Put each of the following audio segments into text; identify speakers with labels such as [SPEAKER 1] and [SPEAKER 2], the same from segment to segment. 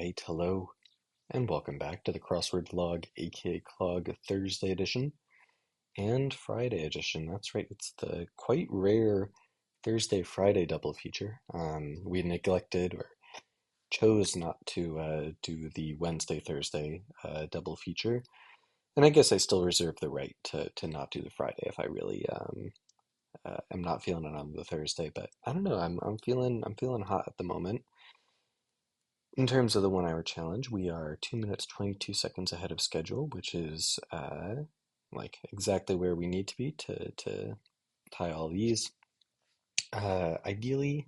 [SPEAKER 1] Alright, hello, and welcome back to the Crossword Log, aka Clog Thursday edition and Friday edition. That's right, it's the quite rare Thursday Friday double feature. We neglected or chose not to do the Wednesday Thursday double feature, and I guess I still reserve the right to not do the Friday if I really am not feeling it on the Thursday. But I don't know, I'm feeling hot at the moment. In terms of the 1 hour challenge, we are 2 minutes 22 seconds ahead of schedule, which is like exactly where we need to be to tie all these. Ideally,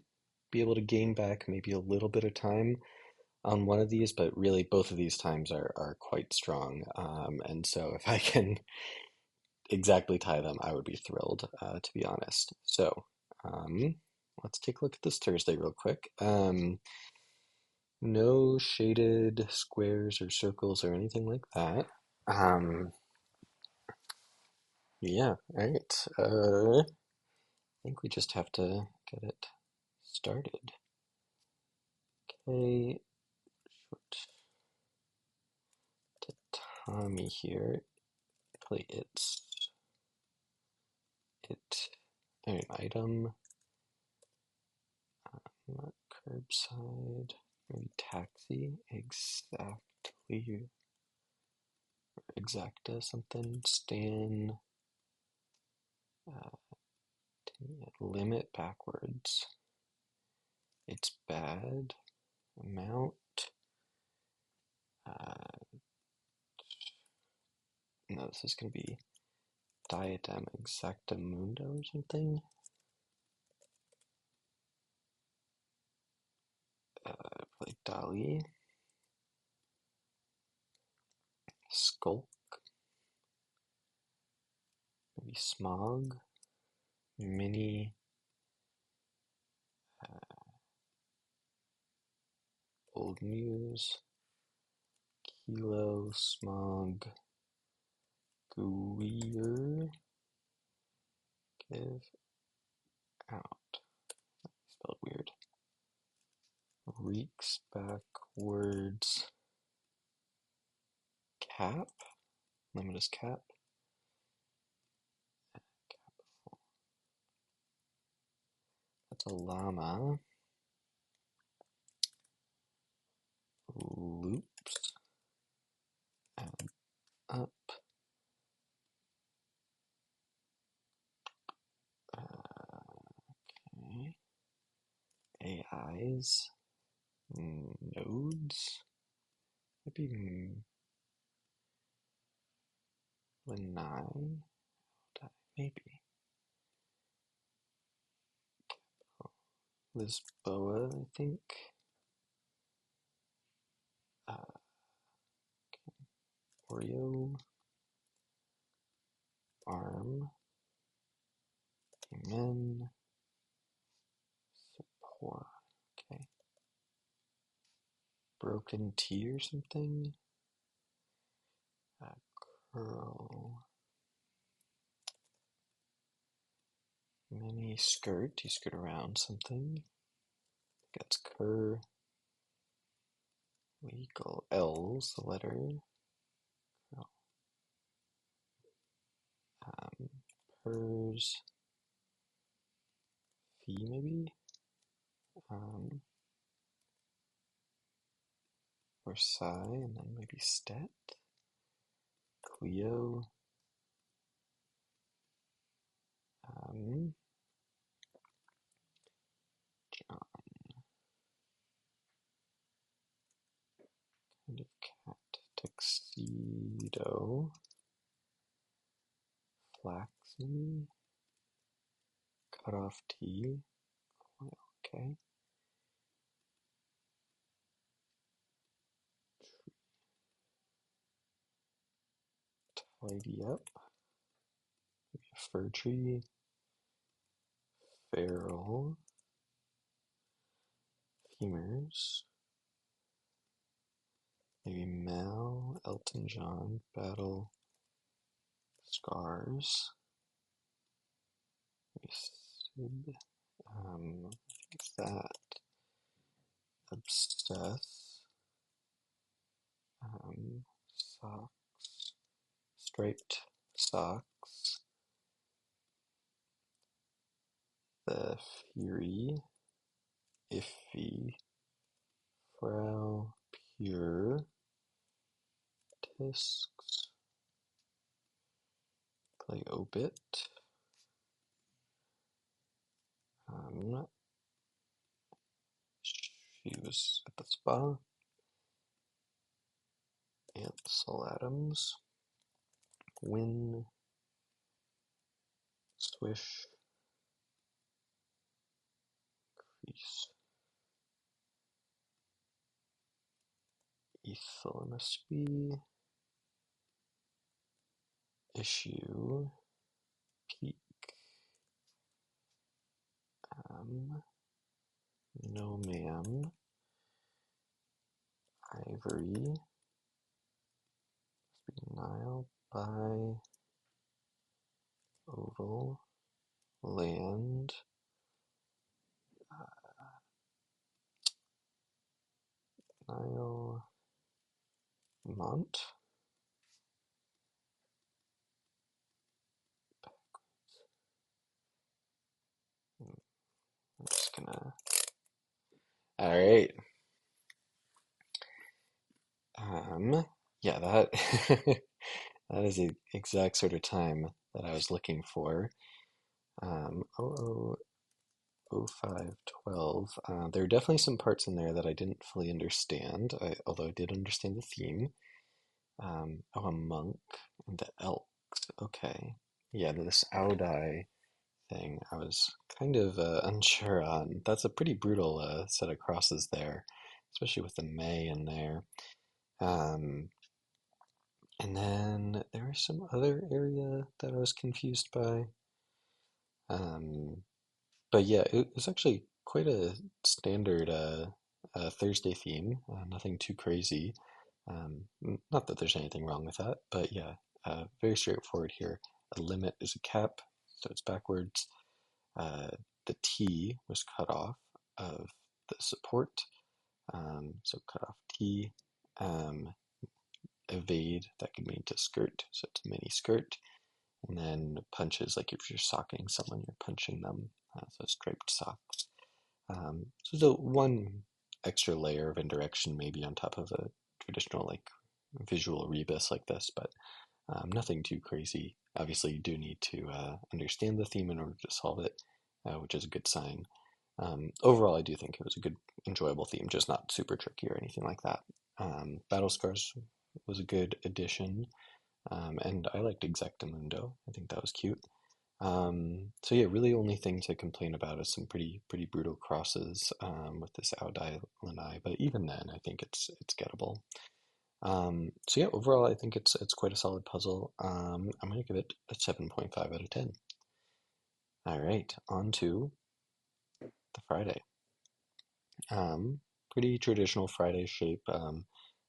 [SPEAKER 1] be able to gain back maybe a little bit of time on one of these, but really both of these times are quite strong. And so if I can exactly tie them, I would be thrilled, to be honest. So um, let's take a look at this Thursday real quick. No shaded squares or circles or anything like that. Um, yeah, all right. I think we just have to get it started. Okay, short to Tommy here. Play it, an item, not curbside, maybe taxi, exacta something, Stan, uh, limit backwards. It's bad. Amount. Uh, no, this is going to be diadem exactamundo or something. Probably Dali. Skulk. Maybe smog. Mini. Old news. Kilo. Smog. Gooier. Give out. Spelled weird. Reeks backwards. Cap. Limitless cap. That's a llama. Loops. And up. Okay. AIs. Nodes. Maybe Lanai. Maybe. Lisboa, I think. Uh, Oreo. Arm. Amen. Support. Okay. Broken T or something. Curl. Mini skirt. You skirt around something. That's cur. Legal. L's the letter. Um, Pers. Fee maybe. Or Psi, and then maybe Stet. Cleo. John. Kind of cat. Tuxedo. Flaxen. Cut off T. Okay. Tidy up. Maybe a fir tree. Feral. Femurs. Maybe Mel. Elton John. Battle. Scars. Maybe Sid. What's that? Obsess. socks, striped socks, the Fury, Iffy, Frau, Pure, Tisks, play Obit, um, she was at the spa, Ansel Adams, Win, Swish, Crease, Ethel MSB, Issue, Peak, No Ma'am, Ivory, Nile, By, Oval, Land, Nile, Mont, I'm just gonna. Alright. Yeah, that that is the exact sort of time that I was looking for. 000512. There are definitely some parts in there that I didn't fully understand, although I did understand the theme. Oh, a monk and the elks. Okay. Yeah, this Audai thing I was kind of unsure on. That's a pretty brutal set of crosses there, especially with the May in there. Um, and then there was some other area that I was confused by. Um, but yeah, it was actually quite a standard Thursday theme, nothing too crazy. Not that there's anything wrong with that, but yeah, very straightforward here. A limit is a cap, so it's backwards. Uh, the T was cut off of the support, so cut off T. Evade, that could mean to skirt, so it's a mini skirt. And then punches, like if you're socking someone, you're punching them, so striped socks. So the one extra layer of indirection maybe on top of a traditional like visual rebus like this, but nothing too crazy. Obviously, you do need to understand the theme in order to solve it, which is a good sign. Overall, I do think it was a good, enjoyable theme, just not super tricky or anything like that. Battle Scars was a good addition, and I liked Exactamundo. I think that was cute. So yeah, really only thing to complain about is some pretty brutal crosses with this Aodai Lanai, but even then, I think it's gettable. So yeah, overall, I think it's quite a solid puzzle. I'm gonna give it a 7.5 out of 10. All right, on to the Friday. Pretty traditional Friday shape.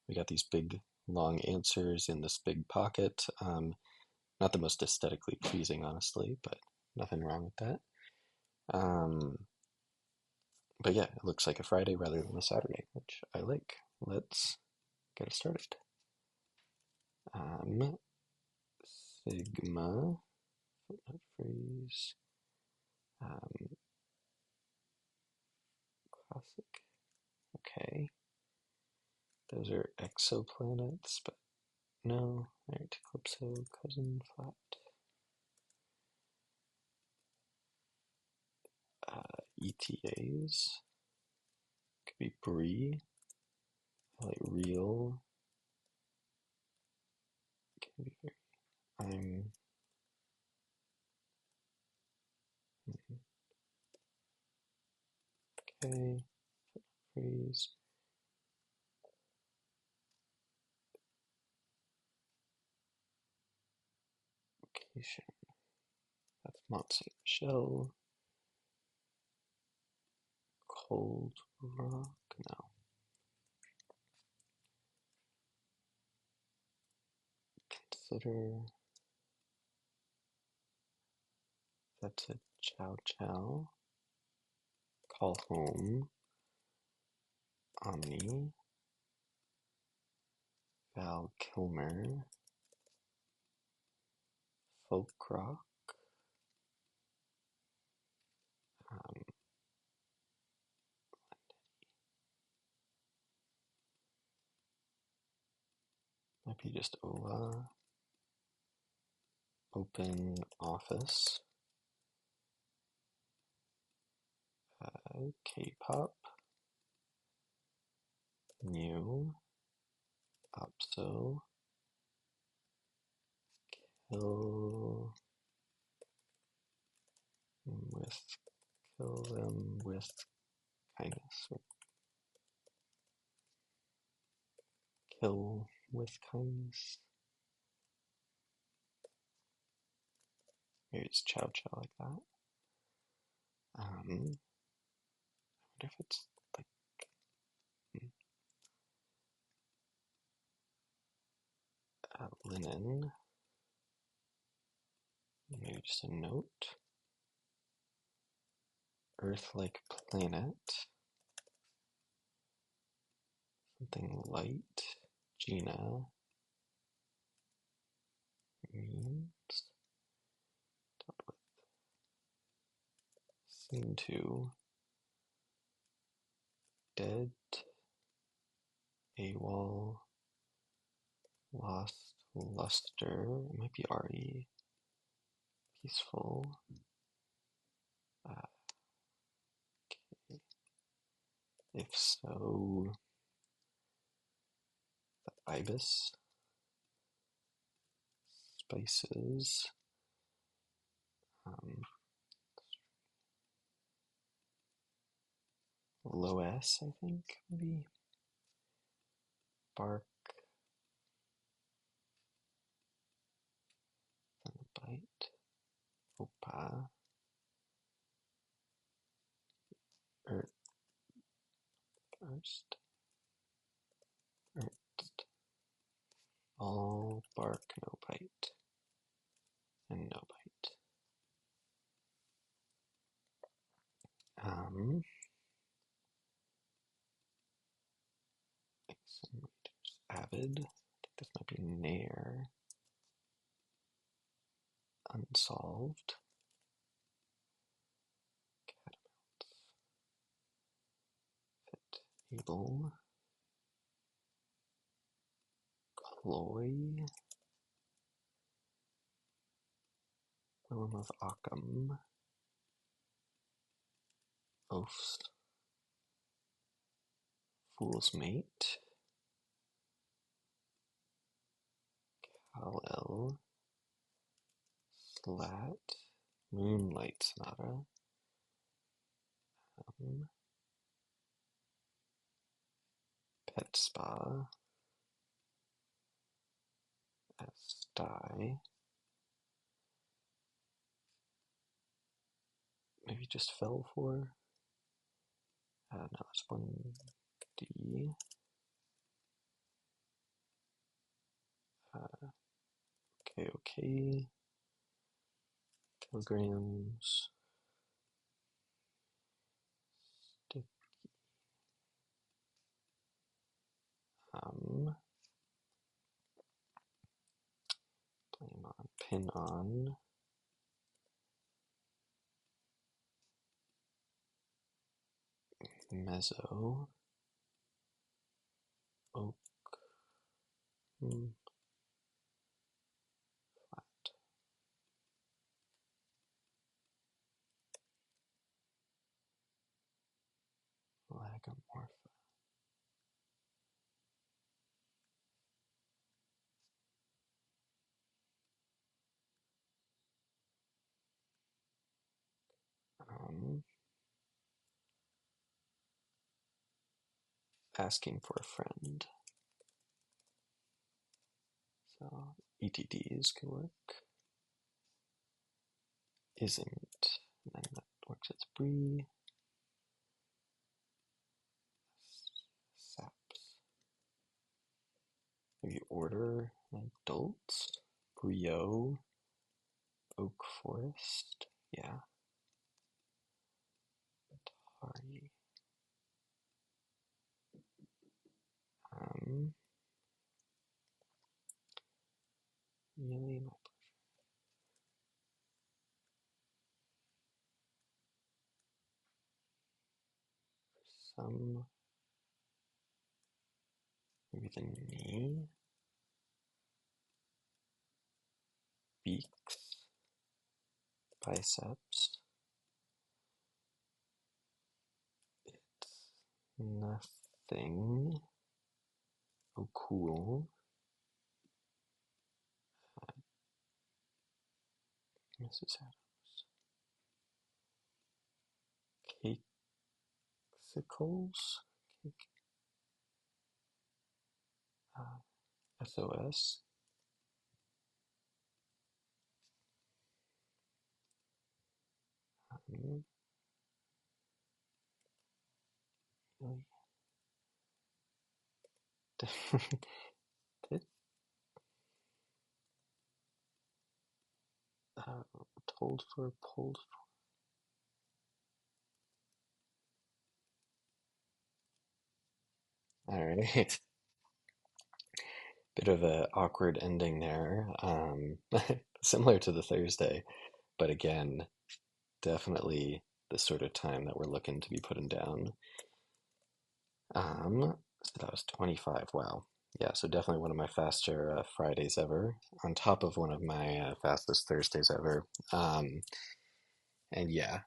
[SPEAKER 1] We got these big long answers in this big pocket. Not the most aesthetically pleasing, honestly, but nothing wrong with that. Um, but yeah, it looks like a Friday rather than a Saturday, which I like. Let's get it started. Um, Sigma, footnote freeze, um, classic. Okay, those are exoplanets, but no. Alright, Calypso, cousin, flat. ETAs could be Brie, like real. Can be very. I'm. Okay. Freeze. Location. That's Mont Saint Michel. Cold Rock. No. Consider. That's a Chow Chow. Call home. Omni. Val Kilmer, folk rock, um, might be just Ola, open office, K-pop, new, Opso, kill with kill them with kindness, or kill with kindness. Maybe it's chow chow like that. I wonder if it's like linen. Maybe just a note. Earth-like planet. Something light. Gina. Means. Seem to. Dead. AWOL. Lost. Luster. It might be RE. Peaceful. Okay. If so, the ibis. Spices. Low S, I think, maybe. Bark. Then a bite. Opa. First. Ernst. All bark, no bite. And no bite. Some readers. Avid. I think this might be Nair. Unsolved. Catamounts. Fit. Able. Cloy. Willem of Occam. Oafs. Fool's Mate. Kal-El. Slat. Moonlight Sonata. Pet Spa. Sty. Maybe just fell for. No, that's 1D. Okay. Kilograms. Stick. Blame on. Pin on. Mezzo. Oak. Flat. Lagomorpha. Asking for a friend. So ETDs could work. Isn't. And then that works as Brie. Saps. Maybe order adults. Brio. Oak Forest. Yeah. Atari. some, maybe the knee, beaks, biceps. Nothing. Oh, cool. Mrs. Adams. Cakesicles? Cake, SOS. Um, uh, told for, pulled for. All right. Bit of a awkward ending there. Similar to the Thursday, but again, definitely the sort of time that we're looking to be putting down. So that was 25. Wow. Yeah, so definitely one of my faster Fridays ever, on top of one of my fastest Thursdays ever. And yeah,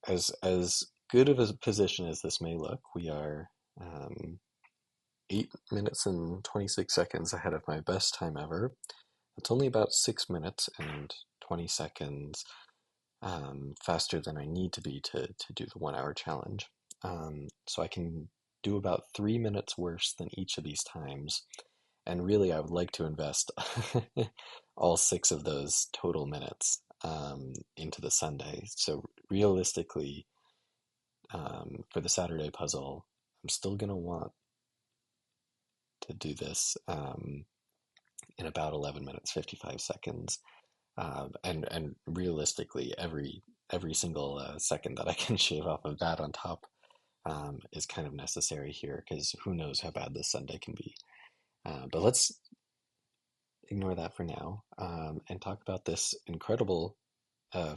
[SPEAKER 1] as good of a position as this may look, we are 8 minutes and 26 seconds ahead of my best time ever. It's only about 6 minutes and 20 seconds faster than I need to be to do the 1 hour challenge. So I can do about 3 minutes worse than each of these times. And really, I would like to invest all six of those total minutes into the Sunday. So realistically, for the Saturday puzzle, I'm still going to want to do this in about 11 minutes, 55 seconds. And realistically, every single second that I can shave off of that on top is kind of necessary here because who knows how bad this Sunday can be. But let's ignore that for now and talk about this incredible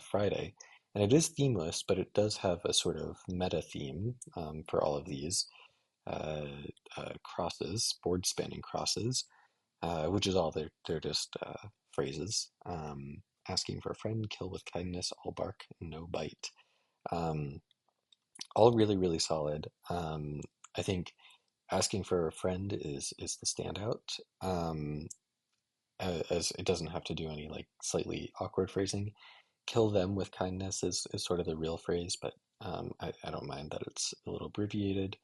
[SPEAKER 1] Friday. And it is themeless, but it does have a sort of meta theme for all of these uh, crosses, board spanning crosses, which is all they're just phrases. Asking for a friend, kill with kindness, all bark, no bite. Um, all really, really solid. I think asking for a friend is the standout. As it doesn't have to do any like slightly awkward phrasing. Kill them with kindness is sort of the real phrase, but I don't mind that it's a little abbreviated.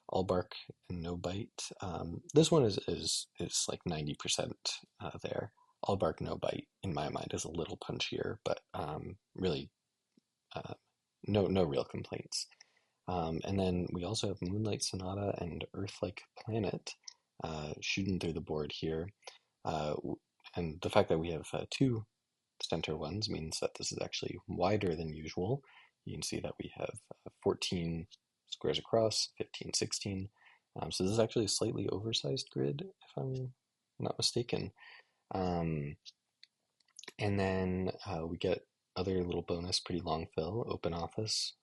[SPEAKER 1] All bark and no bite. This one is like 90% there. All bark, no bite, in my mind, is a little punchier, but really uh, no real complaints. And then we also have Moonlight Sonata and Earth-like Planet shooting through the board here. Uh, and the fact that we have two center ones means that this is actually wider than usual. You can see that we have 14 squares across, 15, 16. So this is actually a slightly oversized grid, if I'm not mistaken. Um, and then we get other little bonus, pretty long fill, open office,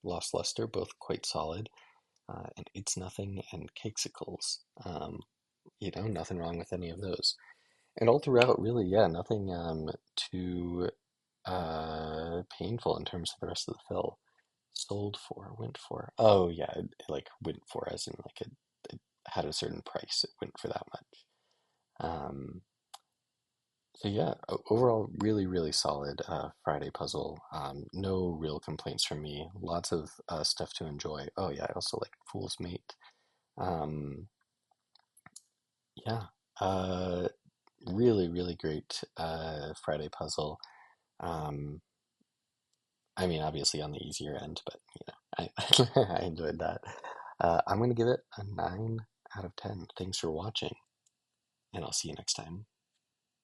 [SPEAKER 1] lost luster, both quite solid. And it's nothing and cakesicles. Nothing wrong with any of those. And all throughout, really, yeah, nothing too painful in terms of the rest of the fill. Sold for, went for. Oh yeah, like went for as in like it had a certain price. It went for that much. Um, so yeah, overall, really, really solid Friday puzzle. No real complaints from me. Lots of stuff to enjoy. Oh yeah, I also like Fool's Mate. Um, yeah, uh, really, really great Friday puzzle. Um, I mean, obviously on the easier end, but I I enjoyed that. I'm going to give it a 9 out of 10. Thanks for watching, and I'll see you next time.